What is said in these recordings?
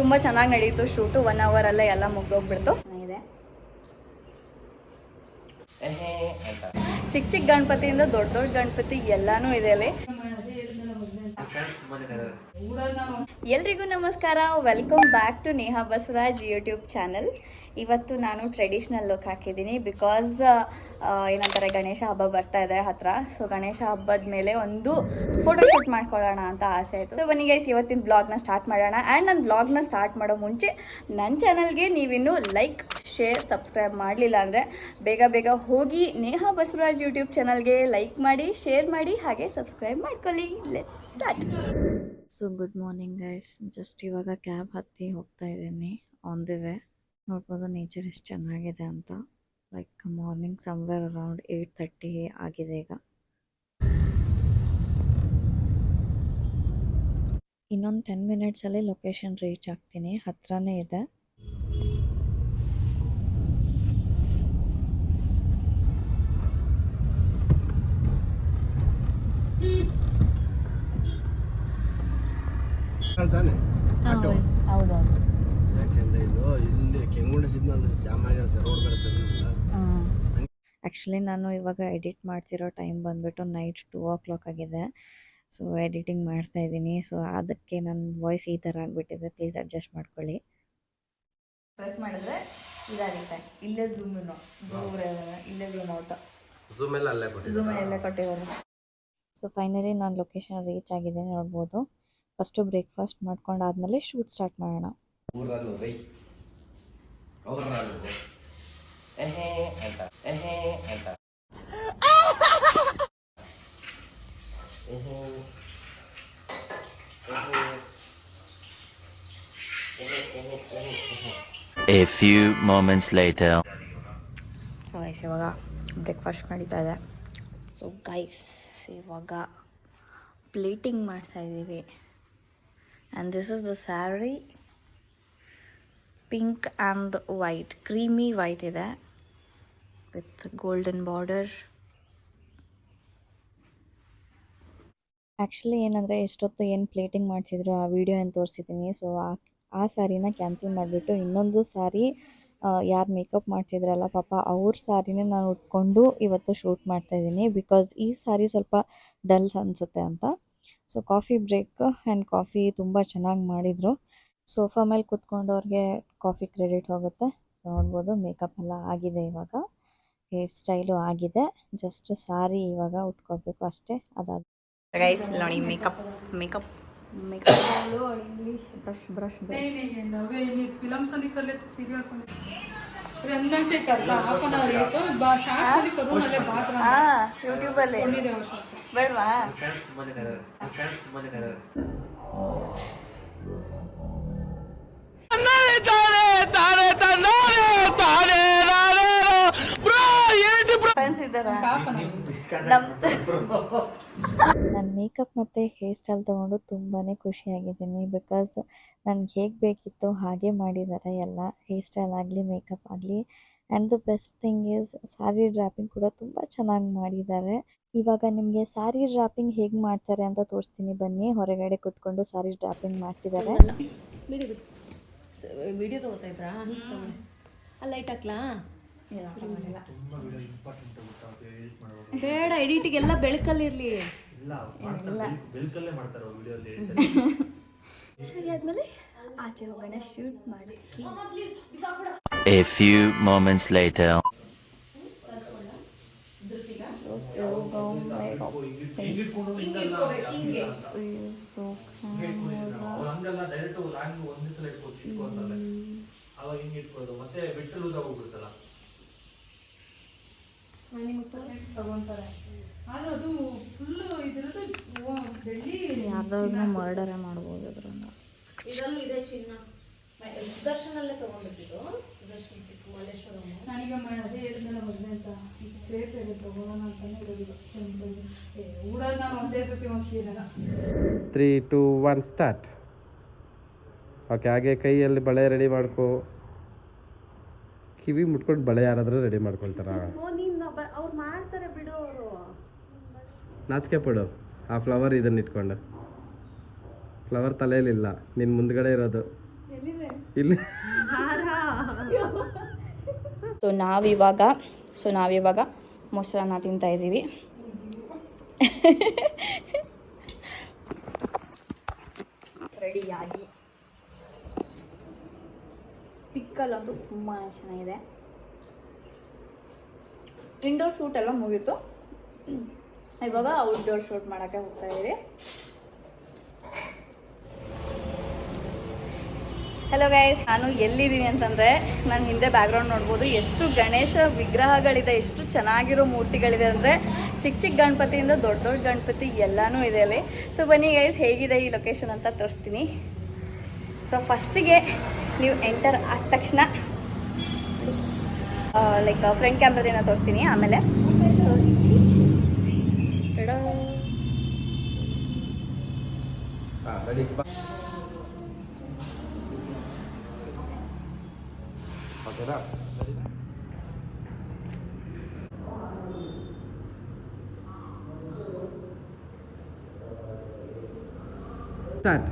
ತುಂಬ ಚೆನ್ನಾಗಿ ನಡೀತು ಶೂಟು 1 ಅವರಲ್ಲೇ ಎಲ್ಲ ಮುಗ್ದೋಗ್ಬಿಡ್ತು. ಇದೆ ಚಿಕ್ಕ ಚಿಕ್ಕ ಗಣಪತಿಯಿಂದ ದೊಡ್ಡ ದೊಡ್ಡ ಗಣಪತಿ ಎಲ್ಲಾನು ಇದೆ ಅಲ್ಲಿ. ಎಲ್ರಿಗೂ ನಮಸ್ಕಾರ, welcome back to Neha Basavaraj YouTube channel. ಇವತ್ತು ನಾನು ಟ್ರೆಡಿಷ್ನಲ್ ಲುಕ್ ಹಾಕಿದ್ದೀನಿ ಬಿಕಾಸ್ ಏನಂತಾರೆ ಗಣೇಶ ಹಬ್ಬ ಬರ್ತಾ ಇದೆ ಹತ್ರ. ಸೊ ಗಣೇಶ ಹಬ್ಬದ ಮೇಲೆ ಒಂದು ಫೋಟೋ ಶೂಟ್ ಮಾಡ್ಕೊಳ್ಳೋಣ ಅಂತ ಆಸೆ ಆಯಿತು. ಸೊ ಬನ್ನಿ ಗೈಸ್, ಇವತ್ತಿನ ಬ್ಲಾಗ್ನ ಸ್ಟಾರ್ಟ್ ಮಾಡೋಣ. ಆ್ಯಂಡ್ ನನ್ನ ಬ್ಲಾಗ್ನ ಸ್ಟಾರ್ಟ್ ಮಾಡೋ ಮುಂಚೆ ನನ್ನ ಚಾನಲ್ಗೆ ನೀವಿನ್ನೂ ಲೈಕ್, ಶೇರ್, ಸಬ್ಸ್ಕ್ರೈಬ್ ಮಾಡಲಿಲ್ಲ ಅಂದರೆ ಬೇಗ ಬೇಗ ಹೋಗಿ ನೇಹಾ ಬಸವರಾಜ್ ಯೂಟ್ಯೂಬ್ ಚಾನಲ್ಗೆ ಲೈಕ್ ಮಾಡಿ, ಶೇರ್ ಮಾಡಿ, ಹಾಗೆ ಸಬ್ಸ್ಕ್ರೈಬ್ ಮಾಡ್ಕೊಳ್ಳಿ. Let's start. So good morning guys, just ಇವಾಗ ಕ್ಯಾಬ್ ಹತ್ತಿ ಹೋಗ್ತಾ ಇದ್ದೀನಿ. ಆನ್ ದಿ ವೇ ನೋಡ್ಬೋದು ನೇಚರ್ ಎಷ್ಟು ಚೆನ್ನಾಗಿದೆ ಅಂತ. ಲೈಕ್ ಮಾರ್ನಿಂಗ್ ಸಮ್ವೇರ್ ಅರೌಂಡ್ 8:30 ಆಗಿದೆ ಈಗ. ಇನ್ನೊಂದು 10 ಮಿನಿಟ್ಸಲ್ಲಿ ಲೊಕೇಶನ್ ರೀಚ್ ಆಗ್ತೀನಿ, ಹತ್ರನೇ ಇದೆ. ಹೌದೌದು, ಆ್ಯಕ್ಚುಲಿ ನಾನು ಇವಾಗ ಎಡಿಟ್ ಮಾಡ್ತಿರೋ ಟೈಮ್ ಬಂದುಬಿಟ್ಟು ನೈಟ್ 2 o'clock ಆಗಿದೆ. ಸೊ ಎಡಿಟಿಂಗ್ ಮಾಡ್ತಾ ಇದ್ದೀನಿ. ಸೊ ಅದಕ್ಕೆ ನನ್ನ ವಾಯ್ಸ್ ಈ ಥರ ಆಗಿಬಿಟ್ಟಿದೆ, ಪ್ಲೀಸ್ ಅಡ್ಜಸ್ಟ್ ಮಾಡ್ಕೊಳ್ಳಿ. ಪ್ರೆಸ್ ಮಾಡಿದ್ರೆ ಇದಾಗುತ್ತೆ. ಇಲ್ಲೇ ಝೂಮ್ ಇಲ್ಲೇ ಝೂಮ್ ಔಟ್, ಝೂಮ್ ಎಲ್ಲ ಕೊಟ್ಟಿದ್ದಾರೆ. ಸೊ ಫೈನಲಿ ನಾನು ಲೊಕೇಶನ್ ರೀಚ್ ಆಗಿದ್ದೀನಿ, ನೋಡ್ಬೋದು. ಫಸ್ಟು ಬ್ರೇಕ್ಫಾಸ್ಟ್ ಮಾಡ್ಕೊಂಡಾದ್ಮೇಲೆ ಶೂಟ್ ಸ್ಟಾರ್ಟ್ ಮಾಡೋಣ. A few moments later. So guys ಇವಾಗ ಬ್ರೇಕ್ಫಾಸ್ಟ್ ನಡೀತಾ ಇದೆ. ಸೊ ಗೈಸ್ ಇವಾಗ ಪ್ಲೇಟಿಂಗ್ ಮಾಡ್ತಾ ಇದ್ದೀವಿ. And this is the sari, pink and white, creamy white ಇದೆ ವಿತ್ ಗೋಲ್ಡನ್ ಬಾರ್ಡರ್. ಆ್ಯಕ್ಚುಲಿ ಏನಂದರೆ ಎಷ್ಟೊತ್ತು ಏನು ಪ್ಲೇಟಿಂಗ್ ಮಾಡಿಸಿದ್ರು ಆ ವಿಡಿಯೋ ಏನು ತೋರಿಸಿದ್ದೀನಿ. ಸೊ ಆ ಸ್ಯಾರಿನ ಕ್ಯಾನ್ಸಲ್ ಮಾಡಿಬಿಟ್ಟು ಇನ್ನೊಂದು ಸ್ಯಾರಿ ಯಾರು ಮೇಕಪ್ ಮಾಡ್ತಿದ್ರಲ್ಲ ಪಾಪ ಅವ್ರ ಸ್ಯಾರಿನೇ ನಾನು ಉಟ್ಕೊಂಡು ಇವತ್ತು ಶೂಟ್ ಮಾಡ್ತಾಯಿದ್ದೀನಿ. ಬಿಕಾಸ್ ಈ ಸ್ಯಾರಿ ಸ್ವಲ್ಪ ಡಲ್ಸ್ ಅನಿಸುತ್ತೆ ಅಂತ. So coffee break and coffee ತುಂಬ ಚೆನ್ನಾಗಿ ಮಾಡಿದರು. ಸೋಫಾ ಮೇಲೆ ಕೂತ್ಕೊಂಡವ್ರಿಗೆ ಕಾಫಿ ಕ್ರೆಡಿಟ್ ಹೋಗುತ್ತೆ. ಸೊ ನೋಡ್ಬೋದು ಮೇಕಪ್ ಎಲ್ಲ ಆಗಿದೆ, ಇವಾಗ ಹೇರ್ ಸ್ಟೈಲು ಆಗಿದೆ. ಜಸ್ಟ್ ಸ್ಯಾರಿ ಇವಾಗ ಉಟ್ಕೋಬೇಕು ಅಷ್ಟೇ. ಅದಾದ ಗೈಸ್ ನೋಡಿ makeup makeup English brush film से कर लेते सीरियल से रंजन से करता हाफ एन आवर तो शार्ट से करूं नाले बात रहा हां यूट्यूब ಅಲ್ಲಿ ಬೇಡವಾ ನಾನು ಮೇಕಪ್ ಮತ್ತು ಹೇರ್ ಸ್ಟೈಲ್ ತೊಗೊಂಡು ತುಂಬಾ ಖುಷಿಯಾಗಿದ್ದೀನಿ. ಬಿಕಾಸ್ ನನಗೆ ಹೇಗೆ ಬೇಕಿತ್ತು ಹಾಗೆ ಮಾಡಿದ್ದಾರೆ ಎಲ್ಲ, ಹೇರ್ ಸ್ಟೈಲ್ ಆಗಲಿ ಮೇಕಪ್ ಆಗಲಿ. And the best thing is sari dropping ಕೂಡ ತುಂಬ ಚೆನ್ನಾಗಿ ಮಾಡಿದ್ದಾರೆ. ಇವಾಗ ನಿಮಗೆ ಸ್ಯಾರಿ ಡ್ರಾಪಿಂಗ್ ಹೇಗೆ ಮಾಡ್ತಾರೆ ಅಂತ ತೋರಿಸ್ತೀನಿ ಬನ್ನಿ. ಹೊರಗಡೆ ಕೂತ್ಕೊಂಡು ಸ್ಯಾರಿ ಡ್ರಾಪಿಂಗ್ ಮಾಡ್ತಿದ್ದಾರೆ. ವಿಡಿಯೋ ತಗೋತಾ ಇದ್ರಾ? ಲೈಟ್ ಹಾಕ್ಲಾ? ಬೇಡ, ಎಡಿಟಿಗೆಲ್ಲ ಬೆಳಕಲ್ಲಿರಲಿ. ಸರಿ ಆದ್ಮೇಲೆ ಆಚೆ ಹೋಗೋಣ ಶೂಟ್ ಮಾಡಿ. A few moments later. ಯಾವ್ದಾದ್ರು ಮರ್ಡರೇ ಮಾಡ್ಬೋದು ಅದರಿಂದ. ಸುದರ್ಶನಲ್ಲೇ ತಗೊಂಡಿದ್ದು ನನಗೆ ಅದೇ ಹೇಳಿದ್ನಲ್ಲ ಮೊದಲೇ ಅಂತ ತಗೋಣ ಅಂತಾನೆ ಇರೋದಿಲ್ಲ. ಊರಲ್ಲಿ ನಾನು ಒಂದೇ ಸತಿ ಒಂದು ಸೀರೆನ 3, 2, 1 ಸ್ಟಾರ್ಟ್. ಓಕೆ, ಹಾಗೆ ಕೈಯಲ್ಲಿ ಬಳೆ ರೆಡಿ ಮಾಡ್ಕೋ. ಕಿವಿ ಮುಟ್ಕೊಂಡು ಬಳೆ ಯಾರಾದರೂ ರೆಡಿ ಮಾಡ್ಕೊಳ್ತಾರ? ಅವ್ರು ಮಾಡ್ತಾರೆ ಬಿಡು. ಅವರು ನಾಚಿಕೆ ಪಡು. ಆ ಫ್ಲವರ್ ಇದನ್ನ ಇಟ್ಕೊಂಡು, ಫ್ಲವರ್ ತಲೆಯಲ್ಲಿಲ್ಲ, ನಿನ್ನ ಮುಂದ್ಗಡೆ ಇರೋದು. ಎಲ್ಲಿದೆ ಇಲ್ಲಿ ಸೊ ನಾವಿವಾಗ ಮೊಸರನ್ನ ತಿಂತಾ ಇದ್ದೀವಿ. ರೆಡಿಯಾಗಿ ಪಿಕ್ಕಲ್ ಅಂತೂ ತುಂಬಾ ಚೆನ್ನಾಗಿದೆ. ಇಂಡೋರ್ ಶೂಟ್ ಎಲ್ಲ ಮುಗೀತು, ಇವಾಗ ಔಟ್ಡೋರ್ ಶೂಟ್ ಮಾಡೋಕ್ಕೆ ಹೋಗ್ತಾ ಇದ್ದೀವಿ. ಹಲೋ ಗೈಸ್, ನಾನು ಎಲ್ಲಿದ್ದೀನಿ ಅಂತಂದರೆ ನಾನು ಹಿಂದೆ ಬ್ಯಾಕ್ಗ್ರೌಂಡ್ ನೋಡ್ಬೋದು ಎಷ್ಟು ಗಣೇಶ ವಿಗ್ರಹಗಳಿದೆ, ಎಷ್ಟು ಚೆನ್ನಾಗಿರೋ ಮೂರ್ತಿಗಳಿದೆ ಅಂದರೆ ಚಿಕ್ಕ ಚಿಕ್ಕ ಗಣಪತಿಯಿಂದ ದೊಡ್ಡ ದೊಡ್ಡ ಗಣಪತಿ ಎಲ್ಲನೂ ಇದೆ ಅಲ್ಲಿ. ಸೊ ಬನ್ನಿ ಗೈಸ್, ಹೇಗಿದೆ ಈ ಲೊಕೇಶನ್ ಅಂತ ತೋರಿಸ್ತೀನಿ. ಸೊ ಫಸ್ಟಿಗೆ ನೀವು ಎಂಟರ್ ಆದ ತಕ್ಷಣ ಲೈಕ್ ಫ್ರಂಟ್ ಕ್ಯಾಮ್ರಾದಿಂದ ತೋರಿಸ್ತೀನಿ ಆಮೇಲೆ. So start.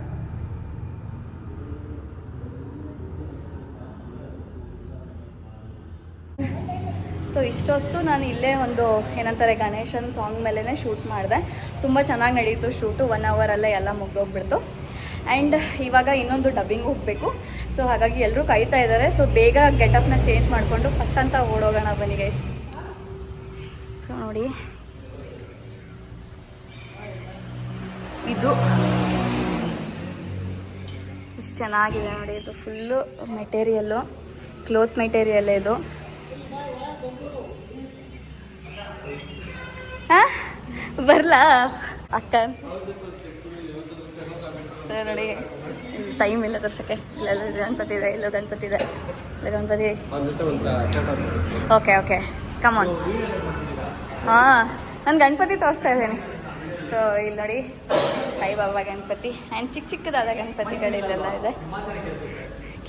ಸೊ ಇಷ್ಟೊತ್ತು ನಾನು ಇಲ್ಲೇ ಒಂದು ಏನಂತಾರೆ ಗಣೇಶನ್ ಸಾಂಗ್ ಮೇಲೇ ಶೂಟ್ ಮಾಡಿದೆ. ತುಂಬ ಚೆನ್ನಾಗಿ ನಡೀತು ಶೂಟು, 1 ಅವರಲ್ಲೇ ಎಲ್ಲ ಮುಗ್ದೋಗ್ಬಿಡ್ತು. ಆ್ಯಂಡ್ ಇವಾಗ ಇನ್ನೊಂದು ಡಬ್ಬಿಂಗ್ ಹೋಗಬೇಕು. ಸೊ ಹಾಗಾಗಿ ಎಲ್ಲರೂ ಕಾಯ್ತಾ ಇದ್ದಾರೆ. ಸೊ ಬೇಗ ಗೆಟಪ್ನ ಚೇಂಜ್ ಮಾಡಿಕೊಂಡು ಪಟ್ಟಂತ ಓಡೋಗೋಣ ಬನ್ನಿ ಗೈಸ್. ಸೊ ನೋಡಿ, ಇದು ಇಷ್ಟು ಚೆನ್ನಾಗಿದೆ ನೋಡಿ. ಇದು ಫುಲ್ಲು ಮೆಟೀರಿಯಲ್ಲು, ಕ್ಲೋತ್ ಮೆಟೀರಿಯಲ್ ಇದು. ಹಾಂ ಬರಲಾ ಅಕ್ಕ? ಸರ್ ನೋಡಿ, ಟೈಮ್ ಇಲ್ಲ ತರ್ಸೋಕ್ಕೆ. ಇಲ್ಲೆಲ್ಲ ಗಣಪತಿ ಇದೆ, ಇಲ್ಲೋ ಗಣಪತಿ ಇದೆ, ಇಲ್ಲ ಗಣಪತಿ. Okay okay come on. ಹಾಂ, ನಾನು ಗಣಪತಿ ತೋರಿಸ್ತಾ ಇದ್ದೇನೆ. ಸೊ ಇಲ್ಲಿ ನೋಡಿ, ಸಾಯಿಬಾಬಾ ಗಣಪತಿ ಆ್ಯಂಡ್ ಚಿಕ್ಕ ಚಿಕ್ಕದಾದ ಗಣಪತಿಗಳಿಲ್ಲೆಲ್ಲ ಇದೆ.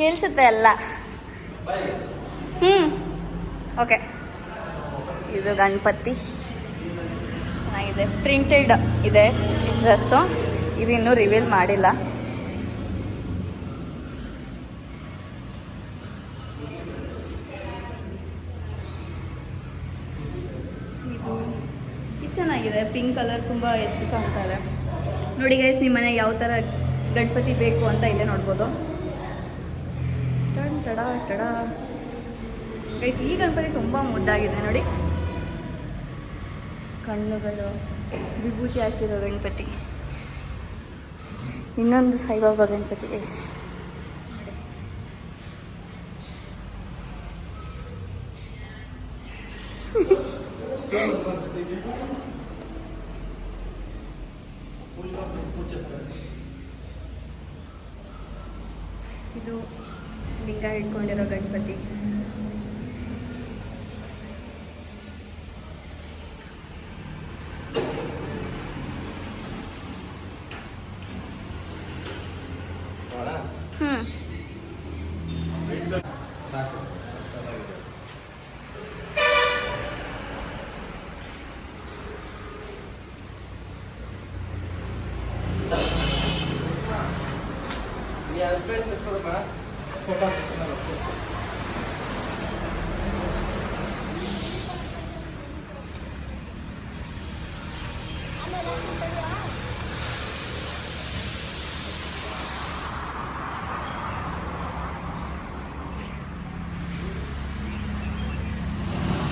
ಕೇಳಿಸುತ್ತೆ ಎಲ್ಲ. ಓಕೆ, ಇದು ಗಣಪತಿ ಚೆನ್ನಾಗಿದೆ, ಪ್ರಿಂಟೆಡ್ ಇದೆ ಡ್ರೆಸ್ಸು. ಇದು ಇನ್ನೂ ರಿವೀಲ್ ಮಾಡಿಲ್ಲ. ಇದು ಚೆನ್ನಾಗಿದೆ, ಪಿಂಕ್ ಕಲರ್ ತುಂಬ ಎದ್ದು ಕಾಣ್ತಾ ಇದೆ ನೋಡಿ ಗೈಸ್. ನಿಮ್ಮ ಮನೆಗೆ ಯಾವ ಥರ ಗಣಪತಿ ಬೇಕು ಅಂತ ಇಲ್ಲೇ ನೋಡ್ಬೋದು. ಟನ್ ಟಡ ಟಡ ಗೈಸ್, ಈ ಗಣಪತಿ ತುಂಬ ಮುದ್ದಾಗಿದೆ ನೋಡಿ. ಕಣ್ಣುಗಳು, ವಿಭೂತಿ ಹಾಕಿರೋ ಗಣಪತಿ. ಇನ್ನೊಂದು ಸಾಯಿಬಾಬಾ ಗಣಪತಿ ಗೈಸ್. ಇದು ಲಿಂಗ ಹಿಡ್ಕೊಂಡಿರೋ ಗಣಪತಿ.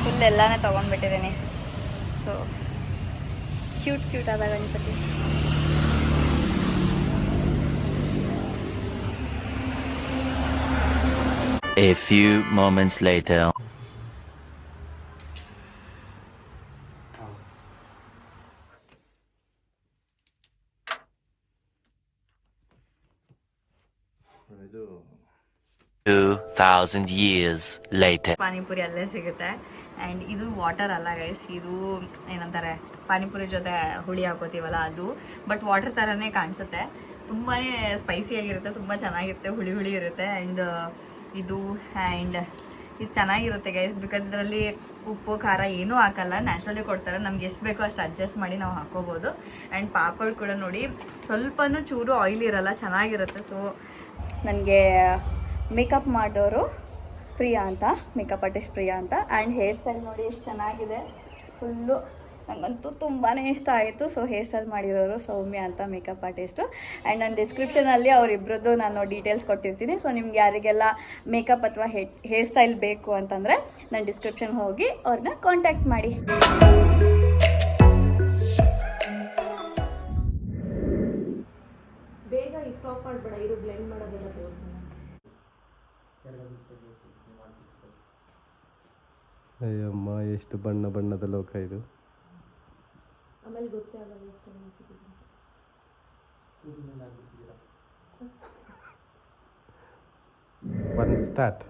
ಫುಲ್ ಎಲ್ಲಾನೇ ತೊಗೊಂಡ್ಬಿಟ್ಟಿದ್ದೀನಿ. ಸೊ ಕ್ಯೂಟ್ ಆದ Ganapati. A few moments later. ಇದು 2,000 years later. ಪಾನಿಪುರಿ ಅಲ್ಲೇ ಸಿಗುತ್ತೆ. ಆ್ಯಂಡ್ ಇದು ವಾಟರ್ ಅಲ್ಲ ಗೈಸ್, ಇದು ಏನಂತಾರೆ ಪಾನಿಪುರಿ ಜೊತೆ ಹುಳಿ ಹಾಕೋತೀವಲ್ಲ ಅದು. ಬಟ್ ವಾಟರ್ ಥರನೇ ಕಾಣಿಸುತ್ತೆ. ತುಂಬಾ ಸ್ಪೈಸಿಯಾಗಿರುತ್ತೆ, ತುಂಬ ಚೆನ್ನಾಗಿರುತ್ತೆ, ಹುಳಿ ಹುಳಿ ಇರುತ್ತೆ. ಆ್ಯಂಡ್ ಇದು ಚೆನ್ನಾಗಿರುತ್ತೆ ಗೈಸ್, ಬಿಕಾಸ್ ಇದರಲ್ಲಿ ಉಪ್ಪು ಖಾರ ಏನೂ ಹಾಕಲ್ಲ, ನ್ಯಾಚುರಲಿ ಕೊಡ್ತಾರೆ. ನಮ್ಗೆ ಎಷ್ಟು ಬೇಕೋ ಅಷ್ಟು ಅಡ್ಜಸ್ಟ್ ಮಾಡಿ ನಾವು ಹಾಕೋಬೋದು. ಆ್ಯಂಡ್ ಪಾಪಡ್ ಕೂಡ ನೋಡಿ, ಸ್ವಲ್ಪನೂ ಚೂರು ಆಯಿಲ್ ಇರಲ್ಲ, ಚೆನ್ನಾಗಿರುತ್ತೆ. ಸೊ ನನಗೆ ಮೇಕಪ್ ಮಾಡೋರು ಪ್ರಿಯಾ ಅಂತ, ಮೇಕಪ್ ಆರ್ಟಿಸ್ಟ್ ಪ್ರಿಯಾ ಅಂತ. ಆ್ಯಂಡ್ ಹೇರ್ ಸ್ಟೈಲ್ ನೋಡಿ ಎಷ್ಟು ಚೆನ್ನಾಗಿದೆ, ಫುಲ್ಲು ನನಗಂತೂ ತುಂಬಾ ಇಷ್ಟ ಆಯಿತು. ಸೊ ಹೇರ್ ಸ್ಟೈಲ್ ಮಾಡಿರೋರು ಸೌಮ್ಯ ಅಂತ, ಮೇಕಪ್ ಆರ್ಟಿಸ್ಟು. ಆ್ಯಂಡ್ ನಾನು ಡಿಸ್ಕ್ರಿಪ್ಷನಲ್ಲಿ ಅವರಿಬ್ಬರದ್ದು ನಾನು ಡೀಟೇಲ್ಸ್ ಕೊಟ್ಟಿರ್ತೀನಿ. ಸೊ ನಿಮ್ಗೆ ಯಾರಿಗೆಲ್ಲ ಮೇಕಪ್ ಅಥವಾ ಹೇರ್ ಸ್ಟೈಲ್ ಬೇಕು ಅಂತಂದರೆ ನಾನು ಡಿಸ್ಕ್ರಿಪ್ಷನ್ ಹೋಗಿ ಅವ್ರನ್ನ ಕಾಂಟ್ಯಾಕ್ಟ್ ಮಾಡಿ. ಬೇಗ ಸ್ಟಾಪ್ ಮಾಡಬೇಡ, ಇರು ಬ್ಲೆಂಡ್ ಮಾಡೋದೆಲ್ಲ ತೋರಿಸೋಣ. ಅಯ್ಯಮ್ಮ ಎಷ್ಟು ಬಣ್ಣ ಬಣ್ಣದ ಲೋಕ ಇದು. ಆಮೇಲೆ ಗೊತ್ತೇ ಆಗಲ್ಲ ಎಷ್ಟು ಮಾಡ್ತಿದ್ದೀನಿ. One start.